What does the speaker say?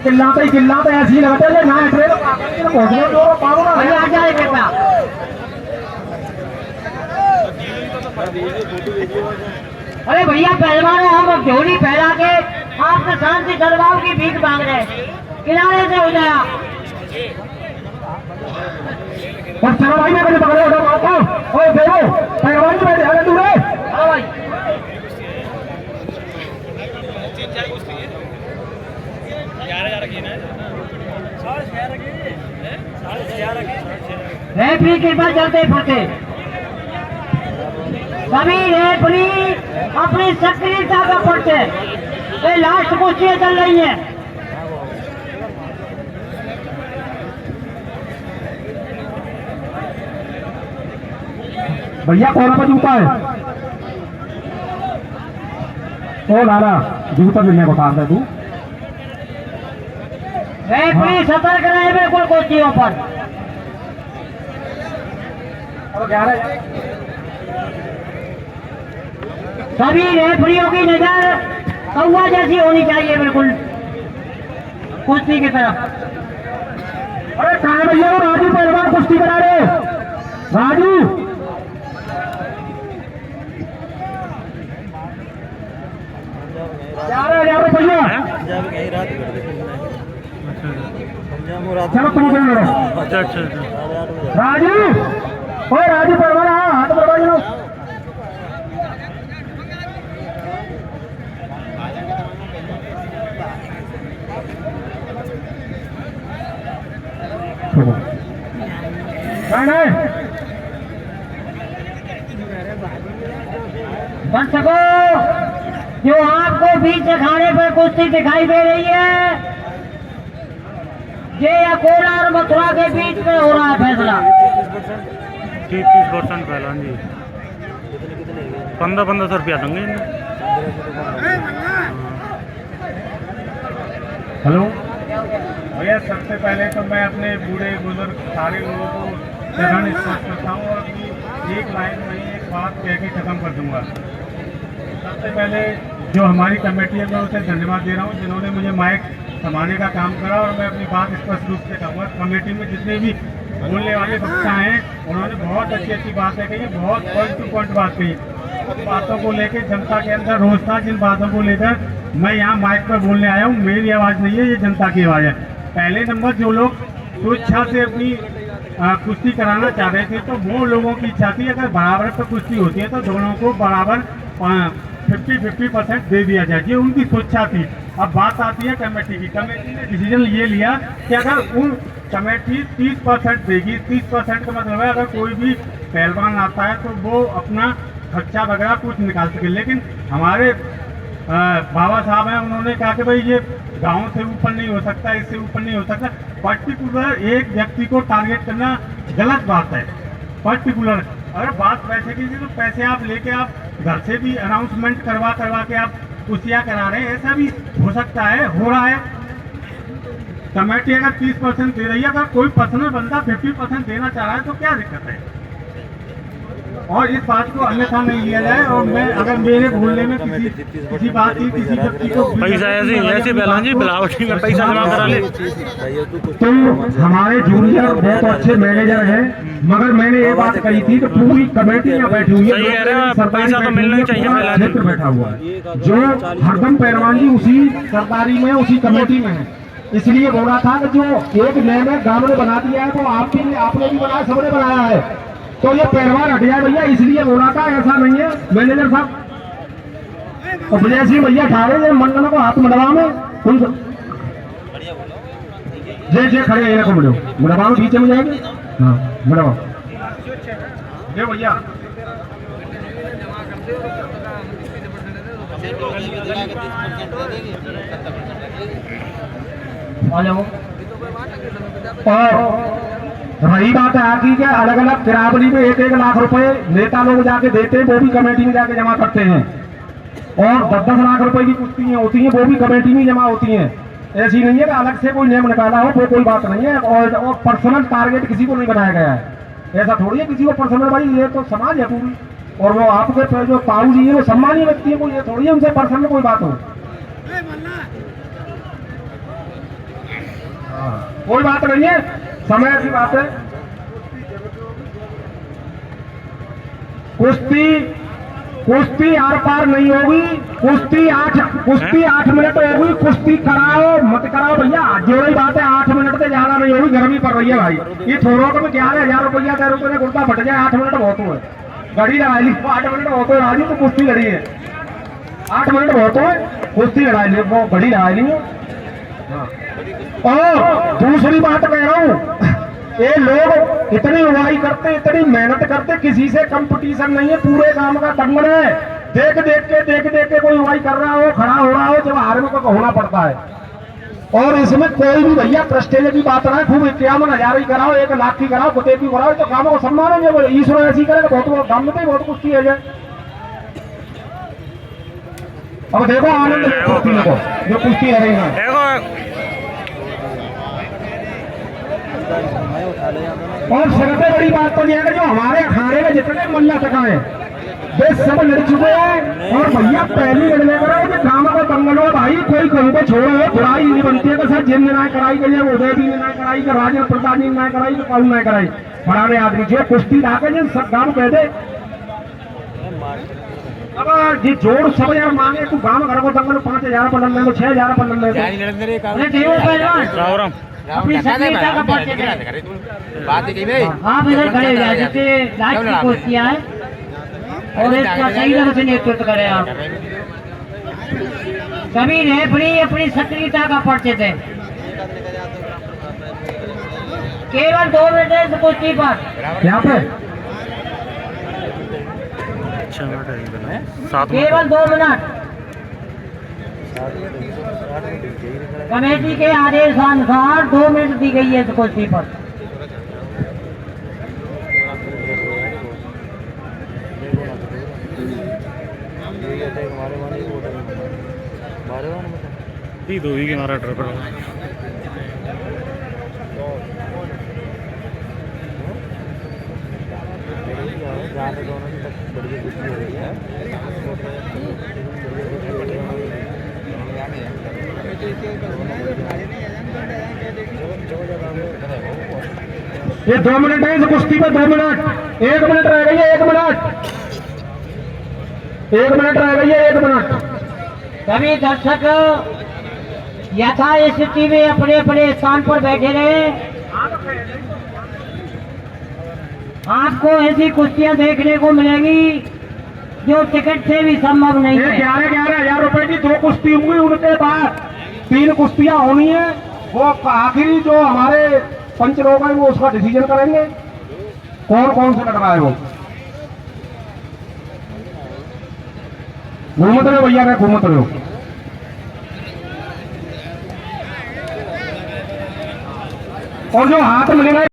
चिल्लाते ऐसी लगता है ना ट्रेन आ जाए बेटा। अरे भैया पहलवान हम झोली फैला के आपसे शांति दरबार की भीख मांग रहे हैं, किनारे से हो जाया। और चलो भाई मैं पहले पकड़े उठा मारता हूँ। ओए देखो पहलवान में ध्यान दूर है। हाँ भाई रेफरी के पास चलते फिरते सभी रेफरी अपनी सक्रियता का पड़ते ये लास्ट कुश्तियां चल रही है। भैया कौन सा जूता है? ओ लाला जूता मिलने को उतार दे तू। रेफरी सतर्क रहे बिल्कुल कुश्तियों पर। सभी रेफरियों की नजर कौवा जैसी होनी चाहिए बिल्कुल कुश्ती की तरफ। अरे कहा भैया वो राजू पहलवान कुश्ती करा रहे राजू। जा रहे भैया चलो तुम लड़ो। अच्छा राजू ओ राजू पहलवान हाथ बढ़वा लो। दर्शकों जो आपको बीच अखाड़े पर कुश्ती दिखाई दे रही है ये अकोला और मथुरा के बीच में हो रहा है फैसला। 30% पहलवान जी 1500 रुपया देंगे। हेलो भैया सबसे पहले तो मैं अपने बूढ़े बुजुर्ग सारे लोगों को चरण स्पर्श करता हूँ और अपनी एक लाइन में एक बात कह के खत्म कर दूंगा। सबसे पहले जो हमारी कमेटी है मैं उसे धन्यवाद दे रहा हूँ जिन्होंने मुझे माइक संभालने का काम करा और मैं अपनी बात स्पष्ट रूप से कहूँगा। कमेटी में जितने भी बोलने वाले वक्ता हैं उन्होंने बहुत अच्छी बातें कही, बहुत पॉइंट टू पॉइंट बात कही। बातों को लेकर जनता के अंदर रोष था, जिन बातों को लेकर मैं यहाँ माइक पर बोलने आया हूँ मेरी आवाज़ नहीं है, ये जनता की आवाज़ है। पहले नंबर जो लोग स्वेच्छा से अपनी कुश्ती कराना चाह रहे थे तो वो लोगों की इच्छा थी अगर बराबर पर कुश्ती होती है तो दोनों को बराबर 50% दे दिया जाए, ये उनकी स्वेच्छा थी। अब बात आती है कमेटी की। कमेटी ने डिसीजन ये लिया कि अगर उन कमेटी 30% देगी, 30% का मतलब है अगर कोई भी पहलवान आता है तो वो अपना खर्चा वगैरह कुछ निकाल सके। लेकिन हमारे बाबा साहब हैं उन्होंने कहा कि भाई ये गाँव से ऊपर नहीं हो सकता, इससे ऊपर नहीं हो सकता। पर्टिकुलर एक व्यक्ति को टारगेट करना गलत बात है। पर्टिकुलर अगर बात पैसे की थी तो पैसे आप लेके आप घर से भी अनाउंसमेंट करवा के आप कुश्तियाँ करा रहे हैं, ऐसा भी हो सकता है, हो रहा है। कमेटी अगर 30% दे रही है, अगर कोई पर्सनल बंदा 50% देना चाह रहा है तो क्या दिक्कत है? और इस बात को अन्यथा नहीं लिया जाए। और मैं अगर मेरे बोलने में किसी बात की किसी व्यक्ति को पैसा ऐसे पहलवान जी मिलावटी में पैसा जमा करा ले तो हमारे जूनियर बहुत अच्छे मैनेजर हैं, मगर मैंने ये बात कही थी कि पूरी कमेटी यहाँ बैठी हुई है, पैसा तो मिलना चाहिए, क्षेत्र बैठा हुआ है जो हरदम पहलवान जी उसी सरकारी में उसी कमेटी में है। इसलिए बोला था कि जो एक नए गांव ने बना दिया है तो आपने भी बनाया, सबने बनाया है, तो ये पहलवान हट जाए भैया, इसलिए बोला था। ऐसा नहीं है मैनेजर साहब और विजय सिंह भैया ठाड़े मंडल को हाथ मड़वा में जय खड़े हैं को मड़वा में पीछे में जाएंगे। हाँ मड़वा जय भैया और रही बात है आगे के अलग अलग तिरावली में 1-1 लाख रुपए नेता लोग जाके देते हैं, वो भी कमेटी में जाके जमा करते हैं। और 10-10 लाख रुपए की कुश्तियां होती हैं वो भी कमेटी में जमा होती हैं। ऐसी नहीं है कि अलग से कोई नियम निकाला हो, वो कोई बात नहीं है। और पर्सनल टारगेट किसी को नहीं बनाया गया है, ऐसा थोड़ी है किसी को पर्सनल। भाई ये तो समाज है पूरी, और वो आपके जो ताऊ जी है वो सम्मानीय व्यक्ति है, कोई ये थोड़ी है उनसे पर्सनल कोई बात हो। कोई बात नहीं है, समय की बात है। कुश्ती आर पार नहीं होगी। कुश्ती 8 मिनट होगी। कुश्ती कराओ मत कराओ भैया, जो ही बात है 8 मिनट से ज्यादा नहीं होगी। गर्मी पड़ रही है भाई, ये थोड़ो में 11,000 रुपया 13 रुपये में गुर्दा फट जाए। 8 मिनट बहुत है, घड़ी लड़ा ली 8 मिनट बहुत है राजू, तो कुश्ती लड़ी है 8 मिनट बहुत है, कुश्ती लड़ाई ली, वो घड़ी लड़ा ली। और दूसरी बात कह रहा हूँ, ये लोग इतनी उड़ाई करते, इतनी मेहनत करते, किसी से कंपटीशन नहीं है, पूरे काम का दंगल है। देख देख के कोई उड़ाई कर रहा हो, खड़ा हो रहा हो, जब हार में को होना पड़ता है। और इसमें कोई भी भैया प्रेस्टेज की बात ना, खूब 51,000 ही कराओ, 1 लाख की कराओ, कुत्ते की कराओ, तो कामों को सम्मान है। ईश्वर ऐसी करे बहुत काम में बहुत कुश्ती है जाए। अब देखो आनंद कुश्ती को, जो कुश्ती है और सबसे बड़ी बात तो यह है कि जो हमारे अखाड़े में जितने मल्ला तका है वे सब लड़ चुके हैं। और भैया पहली लड़ने करो कि गांव को दंगल हो भाई, कोई कहीं को छोड़ो, बुराई नहीं बनती है। सर जिन ने कराई गई है, उदय भी ने कराई, राजेंद्र प्रसाद जी ने कराई, तो कौन ने कराई, फलाने आदमी जो कुश्ती लाके जिन सब गांव कह दे। अब जी जोड़ सब यार मांगे, तू गांव घर को दंगल 5,000 पर लड़ ले, 6,000 पर लड़ ले। अपनी सक्रियता का परिचय दें। आप इधर खड़े हो जाए, जिससे लाइफ की कुश्तियां हैं और इसका सही ढंग से नेतृत्व करें आप। सभी रेफरी अपनी सक्रियता का परिचय दें। केवल 2 मिनट है इस कुश्ती पर। यहाँ पे केवल 2 मिनट। कमेटी के आदेशानुसार 2 मिनट दी गई है इस कुश्ती पर। दो ही के मारा ड्राइवर ये 2 मिनट है इस कुश्ती में, 2 मिनट, 1 मिनट रह गई है, 1 मिनट, 1 मिनट रह गई है, 1 मिनट। सभी दर्शक यथा स्थिति में अपने अपने स्थान पर बैठे रहे। आपको ऐसी कुश्तियां देखने को मिलेगी जो टिकट से भी संभव नहीं है। 11,000 रुपए की 2 कुश्ती हुई, उनके बाद 3 कुश्तियां होनी है। वो आखिरी जो हमारे पंच लोग हैं वो उसका डिसीजन करेंगे कौन कौन से लग रहा है। वो घूमत रहे भैया, मैं घूमत रहे। और जो हाथ मिलेगा